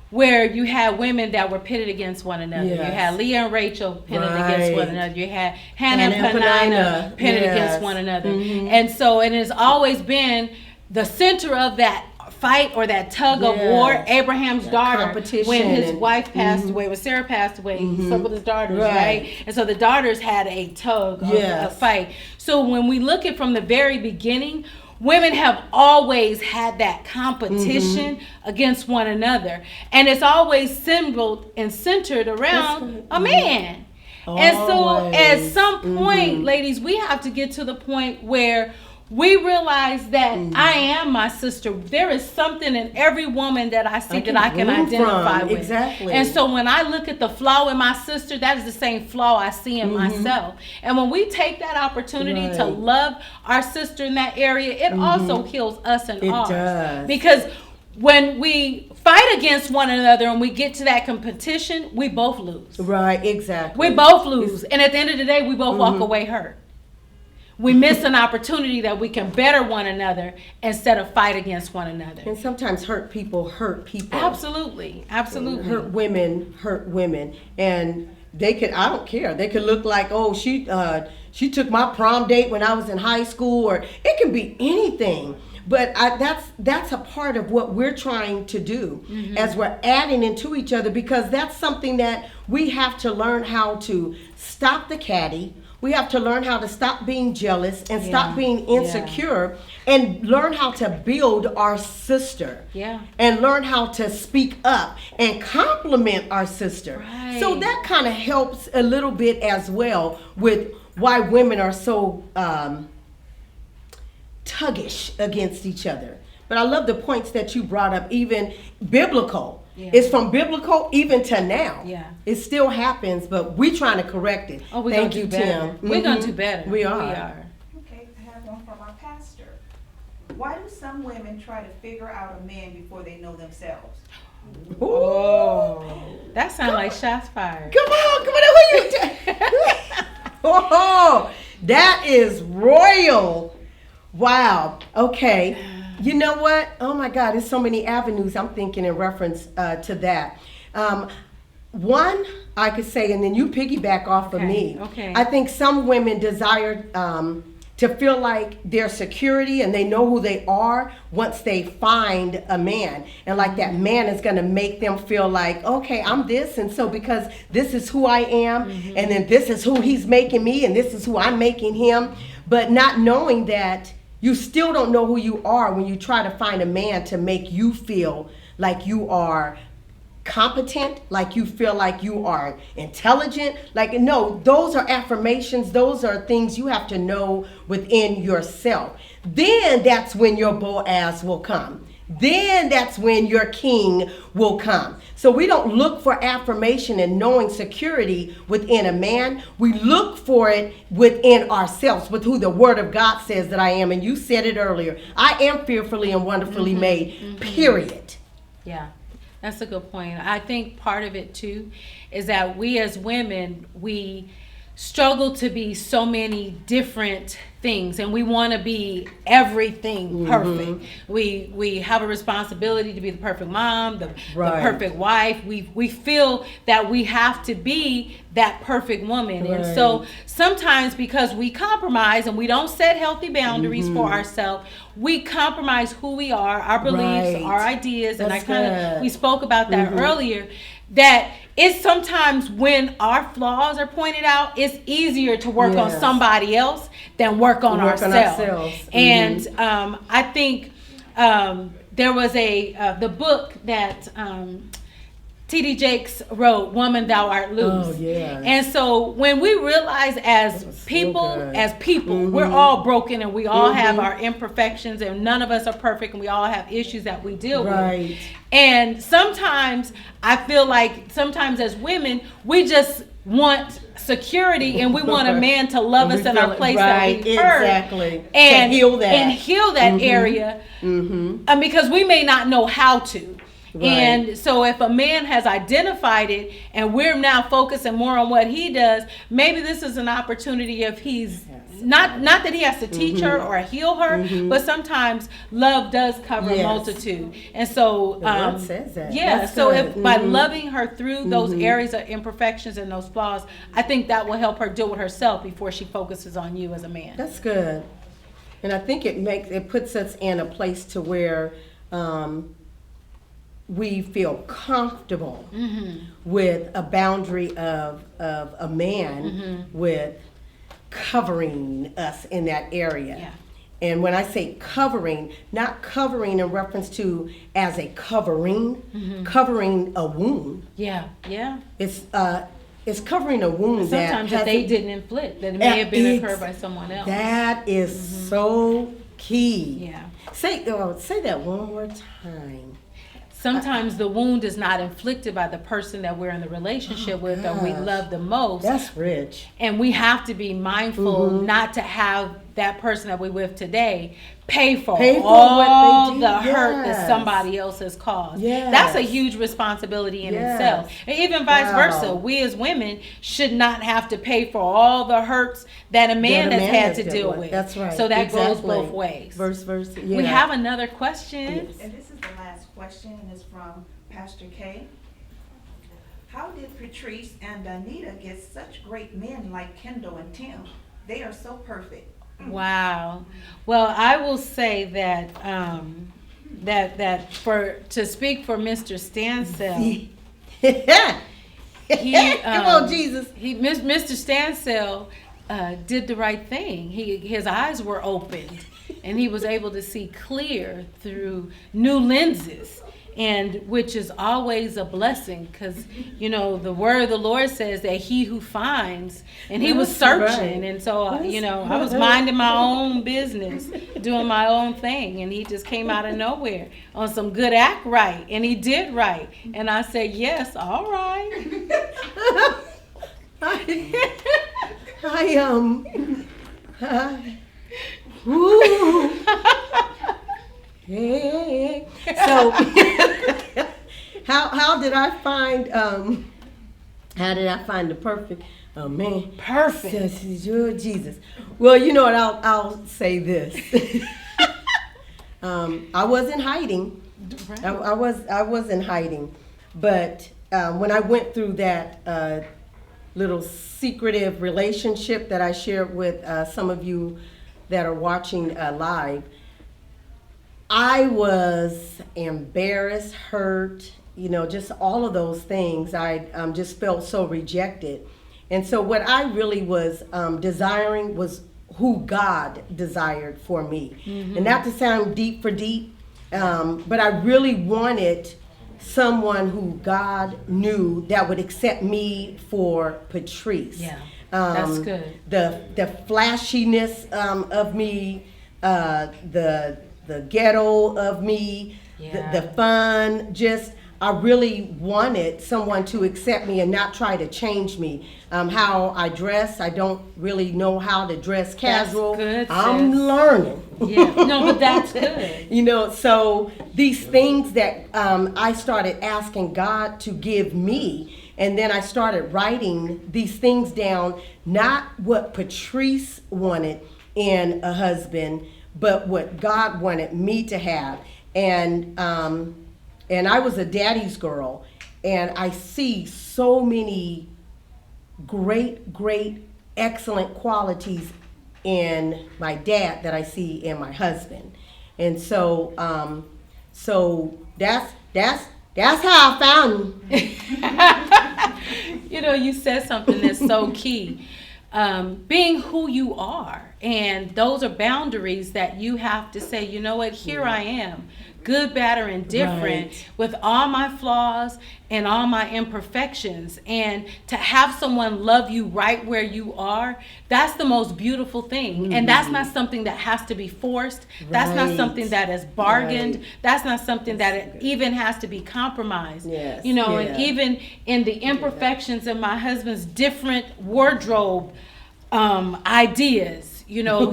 where you had women that were pitted against one another. Yes. You had Leah and Rachel pitted Right. against one another. You had Hannah and Hannah and Peninnah Peninnah. pitted Yes. against one another. And so it has always been the center of that fight or that tug of Yes. war. Abraham's daughter, competition when his and- wife passed away, when Sarah passed away, he slept with his daughters, Right. right? And so the daughters had a tug of Yes. a fight. So when we look at from the very beginning, women have always had that competition against one another. And it's always symboled and centered around a man. And so Always. at some point, ladies, we have to get to the point where we realize that I am my sister. There is something in every woman that I see that I can glean identify from. with. Exactly. And so when I look at the flaw in my sister, that is the same flaw I see in myself. And when we take that opportunity to Right. love our sister in that area, it also heals us and It ours. does. Because when we fight against one another and we get to that competition, we both lose. Right, exactly. We both lose. And at the end of the day, we both walk away hurt. We miss an opportunity that we can better one another instead of fight against one another. And sometimes hurt people. Absolutely. Absolutely. Hurt women. And they could, I don't care. They could look like, oh, she took my prom date when I was in high school, or it can be anything. But that's a part of what we're trying to do as we're adding into each other, because that's something that we have to learn how to stop the catty. We have to learn how to stop being jealous and stop being insecure and learn how to build our sister. Yeah. And learn how to speak up and compliment our sister. Right. So that kind of helps a little bit as well with why women are so tuggish against each other. But I love the points that you brought up, even biblical. Yeah. It's from biblical even to now. Yeah. It still happens, but we're trying to correct it. Oh, we're Thank gonna you, do better. Tim. We're gonna do better. We are. Okay, I have one from our pastor. Why do some women try to figure out a man before they know themselves? Oh, that sounds like shots fired. Come on, who you Oh, that is royal. Wow. Okay. You know what? Oh my God, there's so many avenues I'm thinking in reference to that. One, I could say, and then you piggyback off of me. Okay. I think some women desire to feel like their security and they know who they are once they find a man. And like that man is going to make them feel like, okay, I'm this. And so because this is who I am, and then this is who he's making me, and this is who I'm making him. But not knowing that you still don't know who you are when you try to find a man to make you feel like you are competent, like you feel like you are intelligent. Like, no, those are affirmations. Those are things you have to know within yourself. Then that's when your Boaz will come. Then that's when your king will come. So we don't look for affirmation and knowing security within a man. We look for it within ourselves, with who the word of God says that I am. And you said it earlier. I am fearfully and wonderfully made, period. Yeah, that's a good point. I think part of it too is that we as women, we struggle to be so many different things, and we want to be everything perfect. We have a responsibility to be the perfect mom, the perfect wife. We feel that we have to be that perfect woman. And so sometimes, because we compromise and we don't set healthy boundaries for ourselves, we compromise who we are, our beliefs, our ideas. That's and we spoke about that earlier, that it's sometimes when our flaws are pointed out, it's easier to work on somebody else than work on ourselves. And I think there was the book that T.D. Jakes wrote, Woman, Thou Art Loose. Oh, yeah. And so when we realize as people, we're all broken, and we all have our imperfections, and none of us are perfect, and we all have issues that we deal with. And sometimes I feel like sometimes as women, we just want security, and we want a man to love us in our place that we hurt. And heal that area, because we may not know how to. And so if a man has identified it and we're now focusing more on what he does, maybe this is an opportunity if he's not that he has to teach her or heal her, but sometimes love does cover a multitude. And so the word says that. That's so good. If by loving her through those areas of imperfections and those flaws, I think that will help her deal with herself before she focuses on you as a man. That's good. And I think it puts us in a place to where we feel comfortable with a boundary of a man with covering us in that area. And when I say covering, not covering in reference to as a covering, covering a wound. It's covering a wound sometimes that they didn't inflict, that it may have been occurred by someone else. That is so key. Say that one more time. Sometimes the wound is not inflicted by the person that we're in the relationship with or we love the most. That's rich. And we have to be mindful not to have that person that we're with today pay for all the hurt that somebody else has caused. That's a huge responsibility in itself. And even vice versa, we as women should not have to pay for all the hurts that a man has had to deal with. That's right. So that goes both ways. Verse. We have another question. And this is the last question, and it's from Pastor K. How did Patrice and Anita get such great men like Kendall and Tim? They are so perfect. Wow. Well, I will say that to speak for Mr. Stansell, come on, Jesus. Mr. Stansell did the right thing. His eyes were opened, and he was able to see clear through new lenses. And which is always a blessing, because the word of the Lord says that he who finds, and he was searching, and so I was minding my own business, doing my own thing, and he just came out of nowhere on some good act right, and he did right, and I said yes, all right. Hey. So how did I find the perfect man? Perfect. Jesus. Well, you know what, I'll say this. I wasn't hiding. I wasn't hiding. But when I went through that little secretive relationship that I shared with some of you that are watching live, I was embarrassed, hurt, just all of those things. I just felt so rejected. And so what I really was desiring was who God desired for me. And not to sound deep, but I really wanted someone who God knew that would accept me for Patrice. That's good. The flashiness of me, the ghetto of me, the fun, I really wanted someone to accept me and not try to change me. How I dress, I don't really know how to dress casual. That's good, I'm learning. No, but that's good. So these things that I started asking God to give me, And then I started writing these things down, not what Patrice wanted in a husband, but what God wanted me to have. And I was a daddy's girl, and I see so many great, excellent qualities in my dad that I see in my husband. And so that's how I found him. You know, you said something that's so key. Being who you are, and those are boundaries that you have to say, you know what, here I am, good, bad, or indifferent, Right. with all my flaws and all my imperfections. And to have someone love you right where you are, that's the most beautiful thing. And that's not something that has to be forced. That's not Right. something that is bargained. Right. That's not something that it even has to be compromised. Yes. You know, Yeah. and even in the imperfections of my husband's different wardrobe ideas, you know,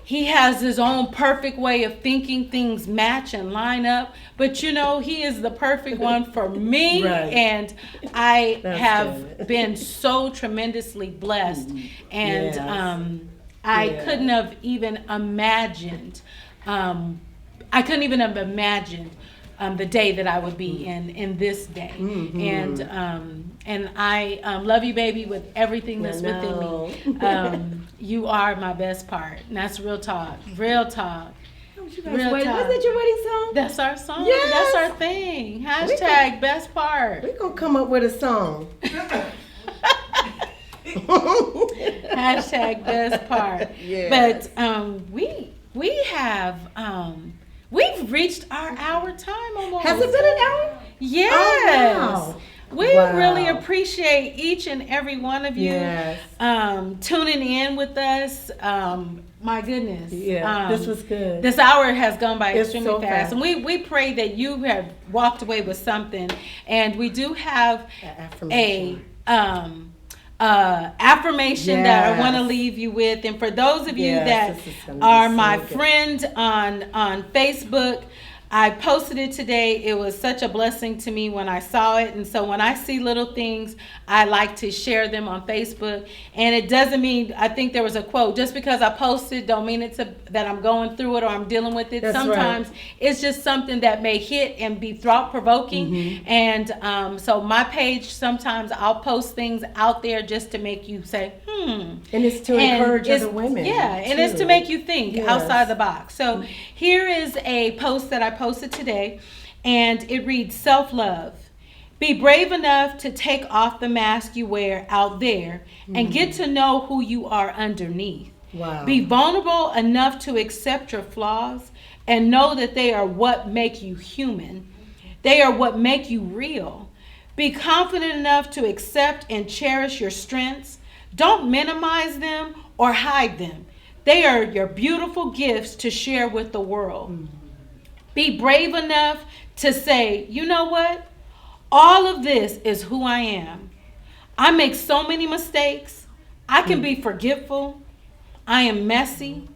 he has his own perfect way of thinking, things match and line up, but you know, he is the perfect one for me. Right. And I That's have good. been so tremendously blessed. And Yes. I Yeah. couldn't have even imagined the day that I would be in this day. And I love you, baby, with everything that's within me. You are my best part. And that's real talk. Real talk. Real Wait, talk. wasn't that your wedding song? That's our song. Yes. That's our thing. Hashtag best part. We're going to come up with a song. Hashtag best part. Yes. But we have we've reached our hour time almost. Has it been an hour? Yes. Oh, wow. We Wow. really appreciate each and every one of you Yes. tuning in with us. My goodness. Yeah, this was good. This hour has gone by It's extremely so fast. fast. And we pray that you have walked away with something. And we do have Affirmation. affirmation that I want to Yes. leave you with. And for those of you Yes, that this is gonna be are so my good. friend on Facebook, I posted it today. It was such a blessing to me when I saw it. And so when I see little things, I like to share them on Facebook. And it doesn't mean, I think there was a quote, just because I posted don't mean that I'm going through it or I'm dealing with it. That's Sometimes it's just something that may hit and be thought-provoking. And so my page, sometimes I'll post things out there just to make you say, And it's to and encourage it's- other women. Yeah, and it's to too. make you think Yes. outside the box. So here is a post that I posted today, and it reads, self-love. Be brave enough to take off the mask you wear out there and get to know who you are underneath. Wow. Be vulnerable enough to accept your flaws and know that they are what make you human. They are what make you real. Be confident enough to accept and cherish your strengths. Don't minimize them or hide them. They are your beautiful gifts to share with the world. Be brave enough to say, you know what? All of this is who I am. I make so many mistakes. I can be forgetful. I am messy.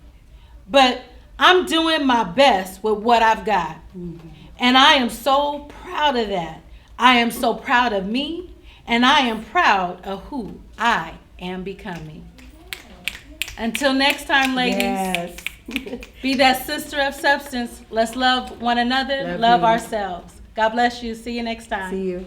But I'm doing my best with what I've got. And I am so proud of that. I am so proud of me. And I am proud of who I am becoming. Until next time, ladies. Yes. Be that sister of substance. Let's love one another, Love love you. ourselves. God bless you. See you next time. See you.